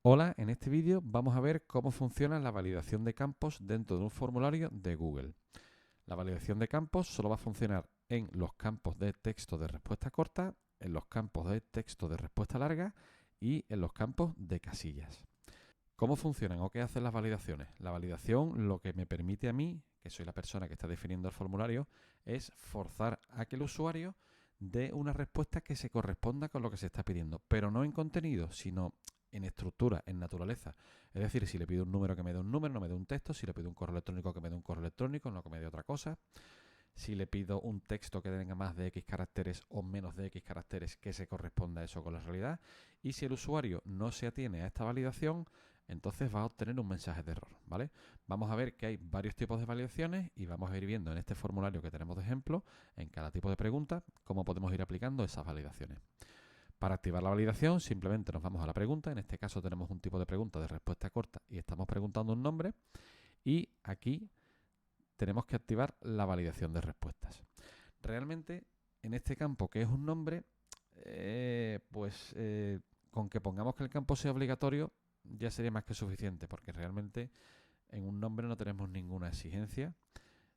Hola, en este vídeo vamos a ver cómo funciona la validación de campos dentro de un formulario de Google. La validación de campos solo va a funcionar en los campos de texto de respuesta corta, en los campos de texto de respuesta larga y en los campos de casillas. ¿Cómo funcionan o qué hacen las validaciones? La validación lo que me permite a mí, que soy la persona que está definiendo el formulario, es forzar a que el usuario dé una respuesta que se corresponda con lo que se está pidiendo, pero no en contenido, sino en estructura, en naturaleza. Es decir, si le pido un número que me dé un número, no me dé un texto, si le pido un correo electrónico que me dé un correo electrónico, no que me dé otra cosa. Si le pido un texto que tenga más de X caracteres o menos de X caracteres, que se corresponda a eso con la realidad. Y si el usuario no se atiene a esta validación, entonces va a obtener un mensaje de error, ¿vale? Vamos a ver que hay varios tipos de validaciones y vamos a ir viendo en este formulario que tenemos de ejemplo, en cada tipo de pregunta, cómo podemos ir aplicando esas validaciones. Para activar la validación, simplemente nos vamos a la pregunta. En este caso tenemos un tipo de pregunta de respuesta corta y estamos preguntando un nombre. Y aquí tenemos que activar la validación de respuestas. Realmente, en este campo, que es un nombre, con que pongamos que el campo sea obligatorio, ya sería más que suficiente, porque realmente en un nombre no tenemos ninguna exigencia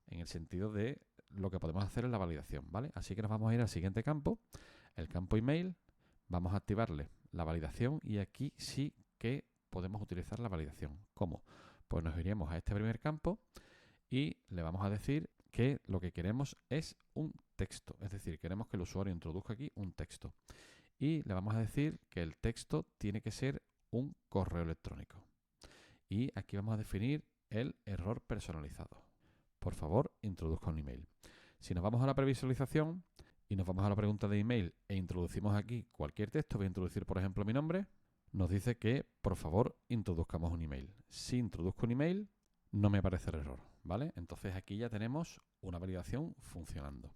en el sentido de lo que podemos hacer en la validación, ¿vale? Así que nos vamos a ir al siguiente campo, el campo email, vamos a activarle la validación y aquí sí que podemos utilizar la validación. ¿Cómo? Pues nos iríamos a este primer campo y le vamos a decir que lo que queremos es un texto, es decir, queremos que el usuario introduzca aquí un texto. Y le vamos a decir que el texto tiene que ser un correo electrónico. Y aquí vamos a definir el error personalizado. Por favor, introduzca un email. Si nos vamos a la previsualización y nos vamos a la pregunta de email e introducimos aquí cualquier texto, voy a introducir por ejemplo mi nombre, nos dice que por favor introduzcamos un email. Si introduzco un email, no me aparece el error, ¿vale? Entonces aquí ya tenemos una validación funcionando.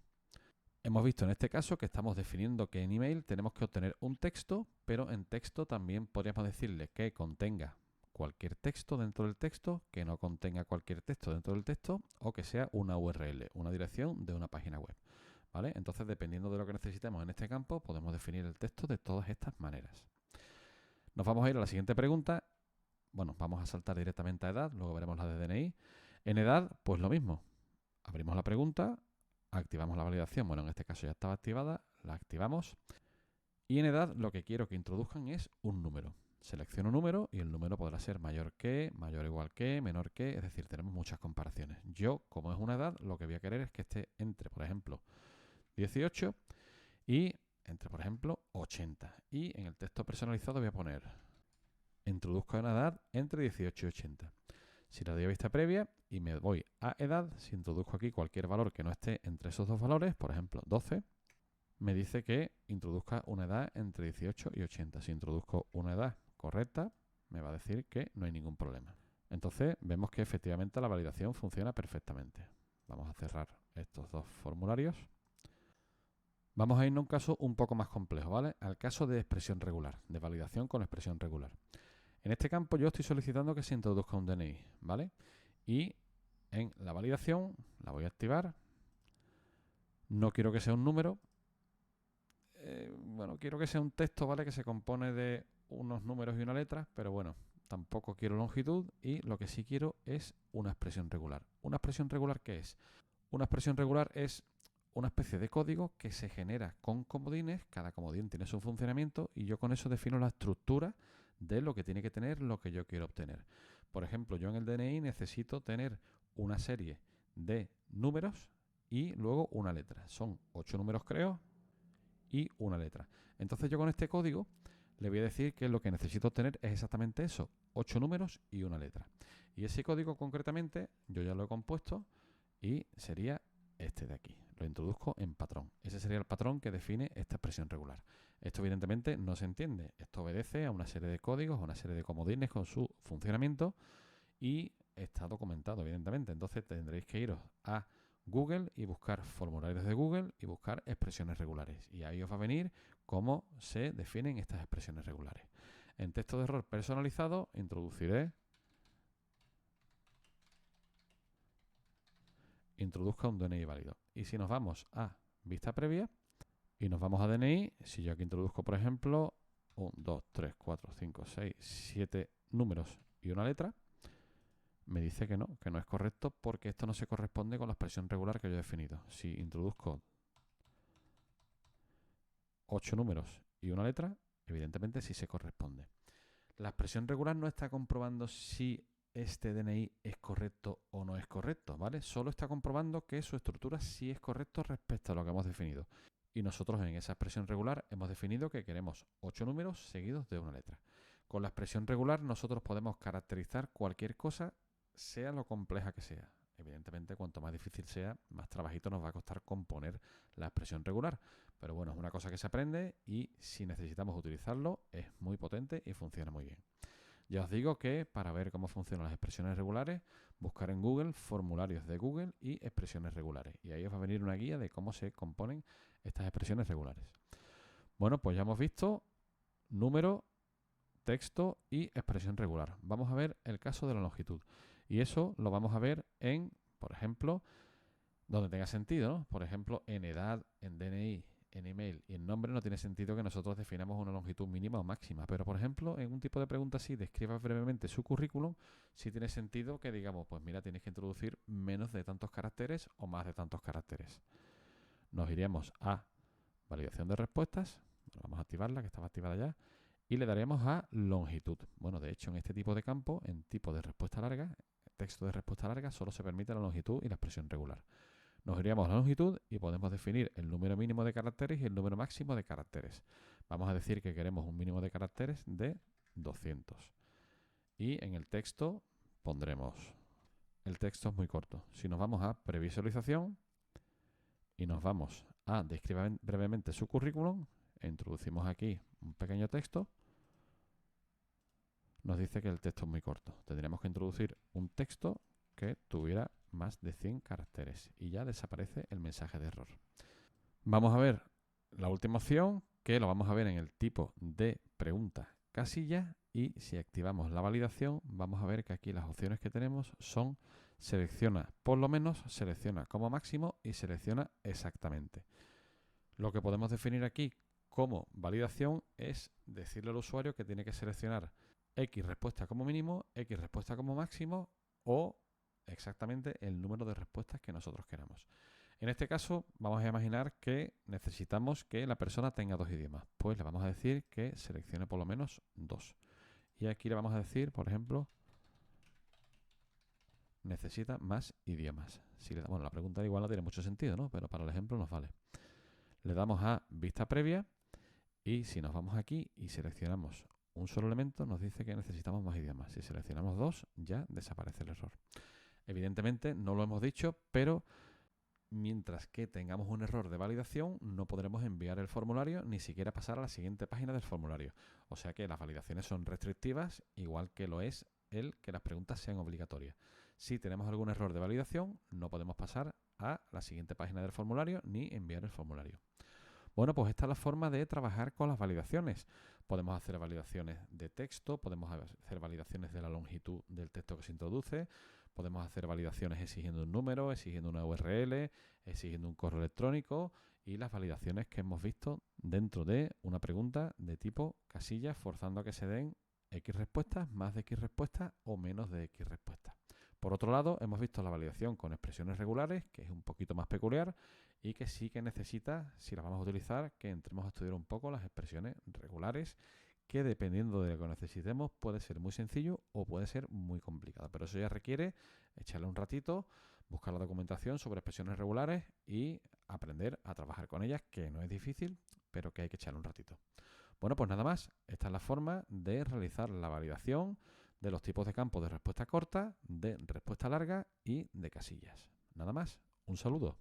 Hemos visto en este caso que estamos definiendo que en email tenemos que obtener un texto, pero en texto también podríamos decirle que contenga cualquier texto dentro del texto, que no contenga cualquier texto dentro del texto o que sea una URL, una dirección de una página web, ¿vale? Entonces, dependiendo de lo que necesitemos en este campo, podemos definir el texto de todas estas maneras. Nos vamos a ir a la siguiente pregunta. Bueno, vamos a saltar directamente a edad, luego veremos la de DNI. En edad, pues lo mismo. Abrimos la pregunta, activamos la validación. Bueno, en este caso ya estaba activada, la activamos. Y en edad lo que quiero que introduzcan es un número. Selecciono un número y el número podrá ser mayor que, mayor o igual que, menor que, es decir, tenemos muchas comparaciones. Yo, como es una edad, lo que voy a querer es que esté entre, por ejemplo, 18 y entre, por ejemplo, 80. Y en el texto personalizado voy a poner, introduzco una edad entre 18 y 80. Si le doy a vista previa y me voy a edad, si introduzco aquí cualquier valor que no esté entre esos dos valores, por ejemplo 12, me dice que introduzca una edad entre 18 y 80. Si introduzco una edad correcta, me va a decir que no hay ningún problema. Entonces vemos que efectivamente la validación funciona perfectamente. Vamos a cerrar estos dos formularios. Vamos a irnos a un caso un poco más complejo, ¿vale? Al caso de expresión regular, de validación con expresión regular. En este campo yo estoy solicitando que se introduzca un DNI, ¿vale? Y en la validación la voy a activar. No quiero que sea un número. Bueno, quiero que sea un texto, ¿vale? Que se compone de unos números y una letra, pero bueno, tampoco quiero longitud y lo que sí quiero es una expresión regular. ¿Una expresión regular qué es? Una expresión regular es una especie de código que se genera con comodines, cada comodín tiene su funcionamiento y yo con eso defino la estructura de lo que tiene que tener lo que yo quiero obtener. Por ejemplo, yo en el DNI necesito tener una serie de números y luego una letra. Son 8 números creo y una letra. Entonces yo con este código le voy a decir que lo que necesito obtener es exactamente eso, 8 números y una letra. Y ese código concretamente yo ya lo he compuesto y sería este de aquí. Lo introduzco en patrón. Ese sería el patrón que define esta expresión regular. Esto evidentemente no se entiende. Esto obedece a una serie de códigos, a una serie de comodines con su funcionamiento y está documentado evidentemente. Entonces tendréis que iros a Google y buscar formularios de Google y buscar expresiones regulares. Y ahí os va a venir cómo se definen estas expresiones regulares. En texto de error personalizado introduciré introduzca un DNI válido. Y si nos vamos a vista previa y nos vamos a DNI, si yo aquí introduzco, por ejemplo, 1, 2, 3, 4, 5, 6, 7 números y una letra, me dice que no es correcto porque esto no se corresponde con la expresión regular que yo he definido. Si introduzco 8 números y una letra, evidentemente sí se corresponde. La expresión regular no está comprobando si este DNI es correcto o no es correcto, ¿vale? Solo está comprobando que su estructura sí es correcta respecto a lo que hemos definido. Y nosotros en esa expresión regular hemos definido que queremos 8 números seguidos de una letra. Con la expresión regular nosotros podemos caracterizar cualquier cosa, sea lo compleja que sea. Evidentemente, cuanto más difícil sea, más trabajito nos va a costar componer la expresión regular. Pero bueno, es una cosa que se aprende y si necesitamos utilizarlo, es muy potente y funciona muy bien. Ya os digo que para ver cómo funcionan las expresiones regulares, buscar en Google formularios de Google y expresiones regulares. Y ahí os va a venir una guía de cómo se componen estas expresiones regulares. Bueno, pues ya hemos visto número, texto y expresión regular. Vamos a ver el caso de la longitud. Y eso lo vamos a ver en, por ejemplo, donde tenga sentido, ¿no? Por ejemplo, en edad, en DNI, en email y en nombre no tiene sentido que nosotros definamos una longitud mínima o máxima. Pero, por ejemplo, en un tipo de pregunta así, describa brevemente su currículum, sí tiene sentido que digamos, pues mira, tienes que introducir menos de tantos caracteres o más de tantos caracteres. Nos iríamos a validación de respuestas. Vamos a activarla, que estaba activada ya. Y le daremos a longitud. Bueno, de hecho, en este tipo de campo, en tipo de respuesta larga, texto de respuesta larga, solo se permite la longitud y la expresión regular. Nos iríamos a la longitud y podemos definir el número mínimo de caracteres y el número máximo de caracteres. Vamos a decir que queremos un mínimo de caracteres de 200. Y en el texto pondremos... El texto es muy corto. Si nos vamos a previsualización y nos vamos a describir brevemente su currículum, introducimos aquí un pequeño texto, nos dice que el texto es muy corto. Tendríamos que introducir un texto que tuviera más de 100 caracteres y ya desaparece el mensaje de error. Vamos a ver la última opción, que lo vamos a ver en el tipo de pregunta casilla, y si activamos la validación vamos a ver que aquí las opciones que tenemos son selecciona por lo menos, selecciona como máximo y selecciona exactamente. Lo que podemos definir aquí como validación es decirle al usuario que tiene que seleccionar X respuesta como mínimo, X respuesta como máximo o exactamente el número de respuestas que nosotros queramos. En este caso vamos a imaginar que necesitamos que la persona tenga 2 idiomas. Pues le vamos a decir que seleccione por lo menos 2. Y aquí le vamos a decir, por ejemplo, necesita más idiomas. Si le damos, la pregunta igual no tiene mucho sentido, ¿no? Pero para el ejemplo nos vale. Le damos a vista previa y si nos vamos aquí y seleccionamos un solo elemento, nos dice que necesitamos más idiomas. Si seleccionamos 2, ya desaparece el error. Evidentemente no lo hemos dicho, pero mientras que tengamos un error de validación, no podremos enviar el formulario ni siquiera pasar a la siguiente página del formulario. O sea que las validaciones son restrictivas, igual que lo es el que las preguntas sean obligatorias. Si tenemos algún error de validación, no podemos pasar a la siguiente página del formulario ni enviar el formulario. Bueno, pues esta es la forma de trabajar con las validaciones. Podemos hacer validaciones de texto, podemos hacer validaciones de la longitud del texto que se introduce, podemos hacer validaciones exigiendo un número, exigiendo una URL, exigiendo un correo electrónico y las validaciones que hemos visto dentro de una pregunta de tipo casilla, forzando a que se den X respuestas, más de X respuestas o menos de X respuestas. Por otro lado, hemos visto la validación con expresiones regulares, que es un poquito más peculiar y que sí que necesita, si las vamos a utilizar, que entremos a estudiar un poco las expresiones regulares, que dependiendo de lo que necesitemos puede ser muy sencillo o puede ser muy complicado. Pero eso ya requiere echarle un ratito, buscar la documentación sobre expresiones regulares y aprender a trabajar con ellas, que no es difícil, pero que hay que echarle un ratito. Bueno, pues nada más. Esta es la forma de realizar la validación de los tipos de campos de respuesta corta, de respuesta larga y de casillas. Nada más. Un saludo.